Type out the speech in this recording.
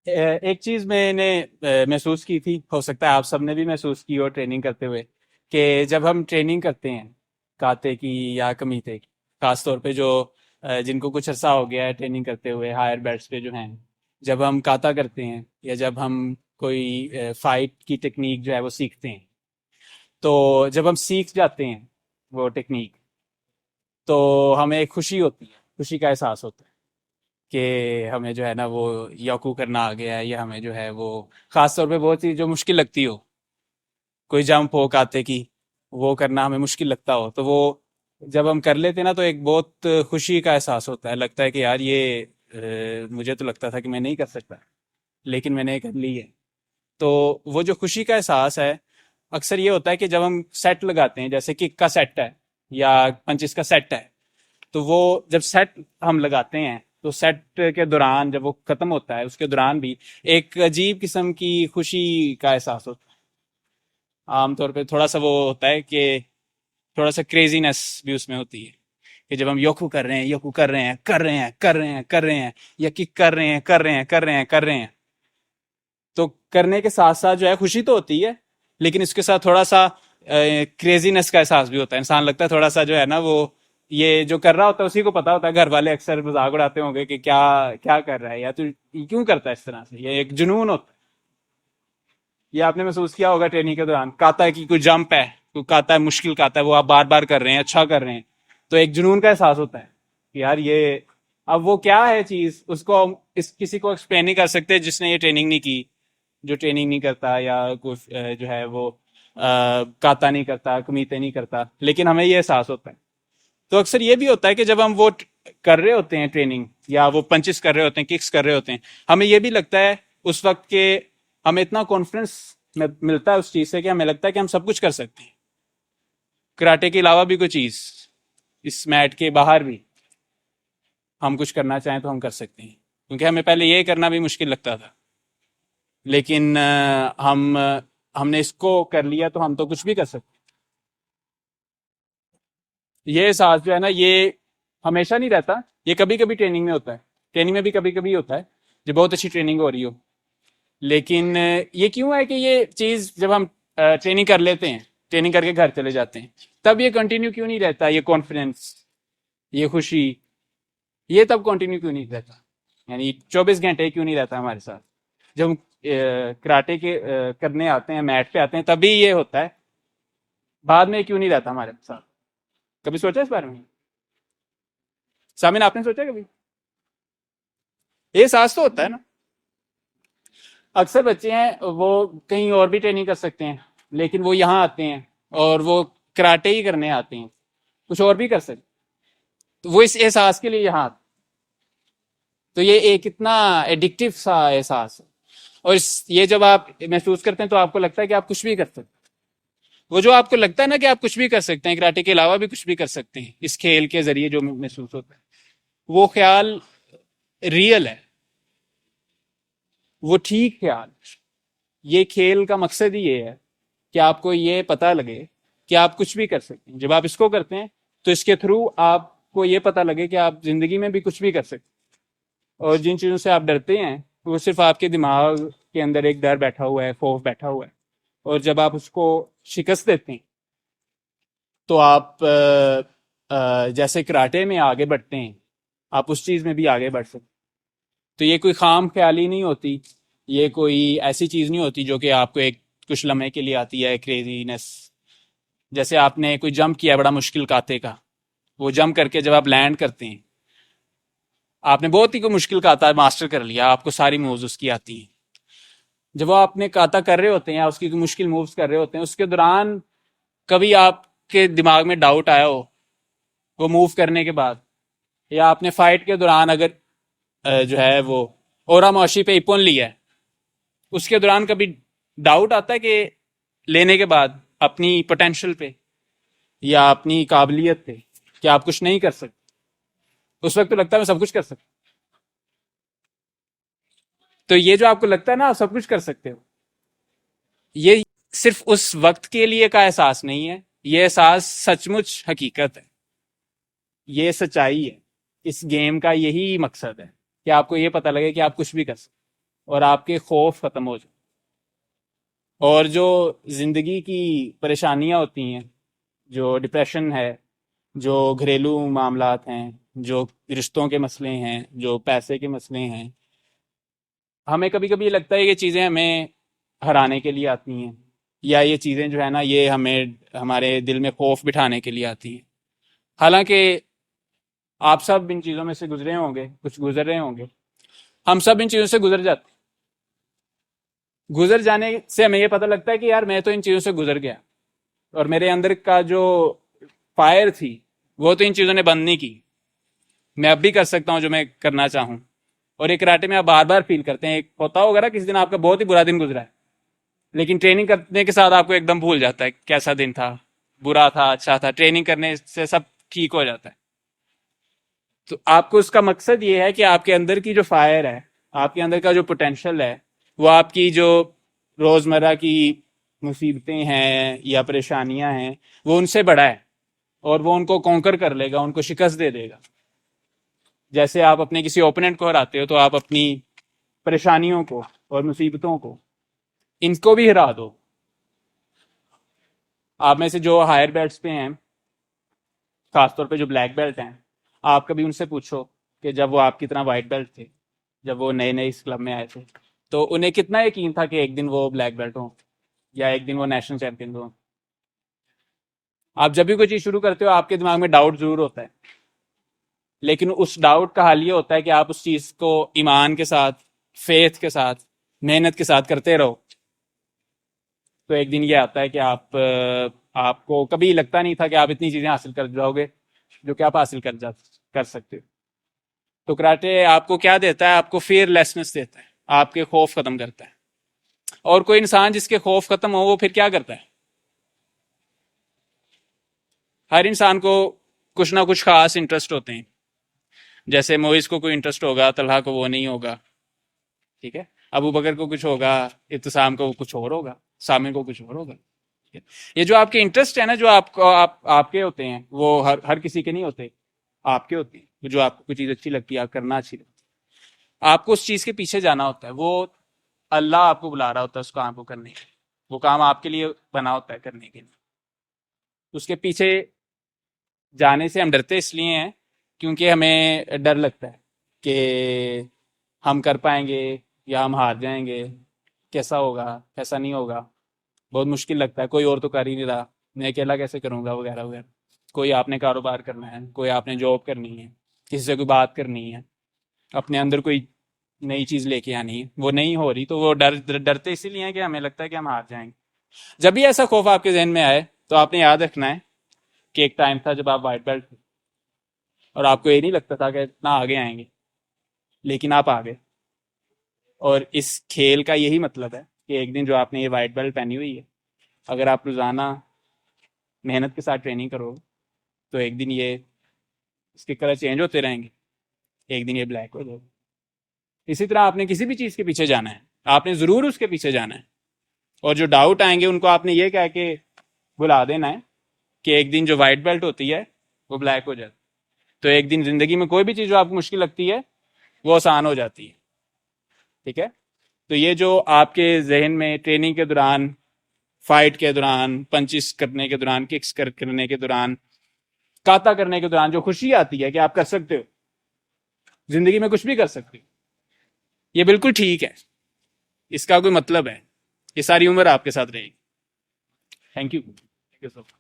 एक चीज मैंने महसूस की थी, हो सकता है आप सबने भी महसूस की हो ट्रेनिंग करते हुए, कि जब हम ट्रेनिंग करते हैं काते की या कमीते की, खास तौर पे जो जिनको कुछ अरसा हो गया है ट्रेनिंग करते हुए, हायर बेल्ट्स पे जो हैं, जब हम काता करते हैं या जब हम कोई फाइट की टेक्निक जो है वो सीखते हैं, तो जब हम सीख जाते हैं वो टेक्निक, तो हमें एक खुशी होती है, खुशी का एहसास होता है कि हमें जो है ना वो याकू करना आ गया है, या हमें जो है वो खास तौर पे बहुत चीज जो मुश्किल लगती हो, कोई जंप हो काते की, वो करना हमें मुश्किल लगता हो, तो वो जब हम कर लेते हैं ना, तो एक बहुत खुशी का एहसास होता है, लगता है कि यार ये मुझे तो लगता था कि मैं नहीं कर सकता, लेकिन मैंने कर ली है। तो वो जो खुशी का एहसास है, अक्सर ये होता है कि जब हम सेट लगाते हैं, जैसे किक का सेट है या पंचिस का सेट है, तो वो जब सेट हम लगाते हैं, तो सेट के दौरान जब वो खत्म होता है, उसके दौरान भी एक अजीब किस्म की खुशी का एहसास होता है। आमतौर पे थोड़ा सा वो होता है कि थोड़ा सा क्रेजीनेस भी उसमें होती है, कि जब हम योकू कर रहे हैं, योकू कर रहे हैं, कर रहे हैं, कर रहे हैं, कर रहे हैं, या किक कर रहे हैं, कर रहे हैं, कर रहे हैं, कर रहे हैं, तो करने के साथ साथ जो है खुशी तो होती है, लेकिन इसके साथ थोड़ा सा क्रेजीनेस का एहसास भी होता है। इंसान लगता है थोड़ा सा जो है ना वो, ये जो कर रहा होता है उसी को पता होता है। घर वाले अक्सर मजाक उड़ाते होंगे कि क्या क्या कर रहा है, या तू क्यों करता है इस तरह से, ये एक जुनून होता है। ये आपने महसूस किया होगा ट्रेनिंग के दौरान, काता है कि कोई जंप है, कोई काता है मुश्किल काता है, वो आप बार बार कर रहे हैं, अच्छा कर रहे हैं, तो एक जुनून का एहसास होता है कि यार ये, अब वो क्या है चीज, उसको हम इस किसी को एक्सप्लेन नहीं कर सकते जिसने ये ट्रेनिंग नहीं की। जो ट्रेनिंग नहीं करता या कोई जो है वो काता नहीं करता, कमीते नहीं करता, लेकिन हमें ये एहसास होता है। तो अक्सर ये भी होता है कि जब हम वो कर रहे होते हैं ट्रेनिंग, या वो पंचेस कर रहे होते हैं, किक्स कर रहे होते हैं, हमें ये भी लगता है उस वक्त के, हमें इतना कॉन्फिडेंस मिलता है उस चीज से, कि हमें लगता है कि हम सब कुछ कर सकते हैं, कराटे के अलावा भी कोई चीज, इस मैट के बाहर भी हम कुछ करना चाहें तो हम कर सकते हैं। क्योंकि हमें पहले ये करना भी मुश्किल लगता था, लेकिन हमने इसको कर लिया, तो हम तो कुछ भी कर सकते हैं। ये एहसास जो है ना, ये हमेशा नहीं रहता, ये कभी कभी ट्रेनिंग में होता है, ट्रेनिंग में भी कभी कभी होता है जब बहुत अच्छी ट्रेनिंग हो रही हो। लेकिन ये क्यों है कि ये चीज जब हम ट्रेनिंग कर लेते हैं, ट्रेनिंग करके घर चले जाते हैं, तब ये कंटिन्यू क्यों नहीं रहता, ये कॉन्फिडेंस, ये खुशी, ये तब कंटिन्यू क्यों नहीं रहता, यानी 24 घंटे क्यों नहीं रहता हमारे साथ। जब हम कराटे के करने आते हैं, मैट पे आते हैं, तभी ये होता है, बाद में क्यों नहीं रहता हमारे साथ। कभी सोचा इस बारे में, सामिन, आपने सोचा कभी? ये एहसास तो होता है ना। अक्सर बच्चे हैं वो कहीं और भी ट्रेनिंग कर सकते हैं, लेकिन वो यहाँ आते हैं और वो कराटे ही करने आते हैं, कुछ और भी कर सकते, तो वो इस एहसास के लिए यहाँ आते। तो ये एक इतना एडिक्टिव सा एहसास है, और ये जब आप महसूस करते हैं, तो आपको लगता है कि आप कुछ भी कर सकते हैं। वो जो आपको लगता है ना कि आप कुछ भी कर सकते हैं, कराटे के अलावा भी कुछ भी कर सकते हैं, इस खेल के जरिए जो महसूस होता है, वो ख्याल रियल है, वो ठीक ख्याल। ये खेल का मकसद ही ये है कि आपको ये पता लगे कि आप कुछ भी कर सकते हैं। जब आप इसको करते हैं, तो इसके थ्रू आपको ये पता लगे कि आप जिंदगी में भी कुछ भी कर सकते हैं, और जिन चीज़ों से आप डरते हैं, वो सिर्फ आपके दिमाग के अंदर एक डर बैठा हुआ है, खौफ बैठा हुआ है, और जब आप उसको शिकस्त देते हैं, तो आप जैसे कराटे में आगे बढ़ते हैं, आप उस चीज़ में भी आगे बढ़ सकते हैं। तो ये कोई खाम ख्याली नहीं होती, ये कोई ऐसी चीज़ नहीं होती जो कि आपको एक कुछ लम्हे के लिए आती है, क्रेजीनेस। जैसे आपने कोई जंप किया बड़ा मुश्किल काते का, वो जंप करके जब आप लैंड करते हैं, आपने बहुत ही कोई मुश्किल काता मास्टर कर लिया, आपको सारी मूव्स उसकी आती हैं। जब वो आपने काता कर रहे होते हैं या उसकी कोई मुश्किल मूव्स कर रहे होते हैं, उसके दौरान कभी आपके दिमाग में डाउट आया हो, वो मूव करने के बाद, या आपने फाइट के दौरान अगर जो है वो ओरा मौशी पे इपोन लिया है, उसके दौरान कभी डाउट आता है कि लेने के बाद अपनी पोटेंशियल पे या अपनी काबिलियत पे, कि आप कुछ नहीं कर सकते? उस वक्त तो लगता है मैं सब कुछ कर सकता। तो ये जो आपको लगता है ना आप सब कुछ कर सकते हो, ये सिर्फ उस वक्त के लिए का एहसास नहीं है, ये एहसास सचमुच हकीकत है, ये सच्चाई है। इस गेम का यही मकसद है कि आपको ये पता लगे कि आप कुछ भी कर सकते। और आपके खौफ ख़त्म हो जाए। और जो ज़िंदगी की परेशानियां होती हैं, जो डिप्रेशन है, जो घरेलू मामलात हैं, जो रिश्तों के मसले हैं, जो पैसे के मसले हैं, हमें कभी कभी लगता है ये चीज़ें हमें हराने के लिए आती हैं, या ये चीज़ें जो है ना ये हमें हमारे दिल में खौफ बिठाने के लिए आती हैं। हालांकि आप सब इन चीज़ों में से गुजरे होंगे, कुछ गुजर रहे होंगे, हम सब इन चीज़ों से गुजर जाते हैं। गुजर जाने से हमें ये पता लगता है कि यार मैं तो इन चीज़ों से गुजर गया, और मेरे अंदर का जो फायर थी वो तो इन चीज़ों ने बंद नहीं की। मैं अब भी कर सकता हूँ जो मैं करना चाहूँ। और एक कराटे में आप बार बार फील करते हैं, एक होता होगा ना किसी दिन आपका बहुत ही बुरा दिन गुजरा है, लेकिन ट्रेनिंग करने के साथ आपको एकदम भूल जाता है कैसा दिन था, बुरा था, अच्छा था। ट्रेनिंग करने से सब ठीक हो जाता है। तो आपको उसका मकसद ये है कि आपके अंदर की जो फायर है, आपके अंदर का जो पोटेंशियल है, वो आपकी जो रोजमर्रा की मुसीबतें हैं या परेशानियां हैं, वो उनसे बड़ा है, और वो उनको कॉन्कर कर लेगा, उनको शिकस्त दे देगा। जैसे आप अपने किसी ओपोनेंट को हराते हो, तो आप अपनी परेशानियों को और मुसीबतों को, इनको भी हरा दो। आप में से जो हायर बेल्ट्स पे हैं, खासतौर पे जो ब्लैक बेल्ट हैं, आप कभी उनसे पूछो कि जब वो आपकी तरह वाइट बेल्ट थे, जब वो नए नए इस क्लब में आए थे, तो उन्हें कितना यकीन था कि एक दिन वो ब्लैक बेल्ट हो, या एक दिन वो नेशनल चैंपियन हो। आप जब भी कोई चीज़ शुरू करते हो, आपके दिमाग में डाउट जरूर होता है, लेकिन उस डाउट का हल ये होता है कि आप उस चीज़ को ईमान के साथ, फेथ के साथ, मेहनत के साथ करते रहो। तो एक दिन ये आता है कि आपको कभी लगता नहीं था कि आप इतनी चीज़ें हासिल कर जाओगे जो कि आप हासिल कर सकते हो। तो कराटे आपको क्या देता है? आपको फियरलेसनेस देता है, आपके खौफ खत्म करता है। और कोई इंसान जिसके खौफ खत्म हो, वो फिर क्या करता है? हर इंसान को कुछ ना कुछ खास इंटरेस्ट होते हैं। जैसे मोइज को कोई इंटरेस्ट होगा, तलहा को वो नहीं होगा, ठीक है। अबू बकर को कुछ होगा, इत्तिसाम को कुछ और होगा, सामिर को कुछ और होगा। ये जो आपके इंटरेस्ट है ना, जो आपके होते हैं, वो हर किसी के नहीं होते, आपके होते हैं। जो आपको कोई चीज़ अच्छी लगती है, आप करना अच्छी लगती है, आपको उस चीज़ के पीछे जाना होता है। वो अल्लाह आपको बुला रहा होता है उस काम को करने के लिए। वो काम आपके लिए बना होता है करने के लिए। उसके पीछे जाने से हम डरते इसलिए हैं क्योंकि हमें डर लगता है कि हम कर पाएंगे या हम हार जाएंगे, कैसा होगा, कैसा नहीं होगा। बहुत मुश्किल लगता है, कोई और तो कर ही नहीं रहा, मैं अकेला कैसे करूँगा, वगैरह वगैरह। कोई आपने कारोबार करना है, कोई आपने जॉब करनी है, किसी से कोई बात करनी है, अपने अंदर कोई नई चीज़ लेके आनी है, वो नहीं हो रही, तो वो डरते इसीलिए हैं कि हमें लगता है कि हम हार जाएंगे। जब भी ऐसा खौफ आपके जहन में आए, तो आपने याद रखना है कि एक टाइम था जब आप वाइट बेल्ट थे, और आपको ये नहीं लगता था कि इतना आगे आएंगे, लेकिन आप आ गए। और इस खेल का यही मतलब है कि एक दिन जो आपने ये वाइट बेल्ट पहनी हुई है, अगर आप रोज़ाना मेहनत के साथ ट्रेनिंग करोगे, तो एक दिन ये इसके कलर चेंज होते रहेंगे, एक दिन ये ब्लैक हो जाएगा। इसी तरह आपने किसी भी चीज़ के पीछे जाना है, आपने ज़रूर उसके पीछे जाना है। और जो डाउट आएंगे उनको आपने ये कह के भुला देना है कि एक दिन जो वाइट बेल्ट होती है वो ब्लैक हो जाती है। तो एक दिन ज़िंदगी में कोई भी चीज़ जो आपको मुश्किल लगती है, वो आसान हो जाती है, ठीक है। तो ये जो आपके जहन में ट्रेनिंग के दौरान, फाइट के दौरान, पंचिस करने के दौरान, करने के दौरान, काता करने के दौरान जो खुशी आती है कि आप कर सकते हो, जिंदगी में कुछ भी कर सकते हो, ये बिल्कुल ठीक है। इसका कोई मतलब है, ये सारी उम्र आपके साथ रहेगी। Thank you so much.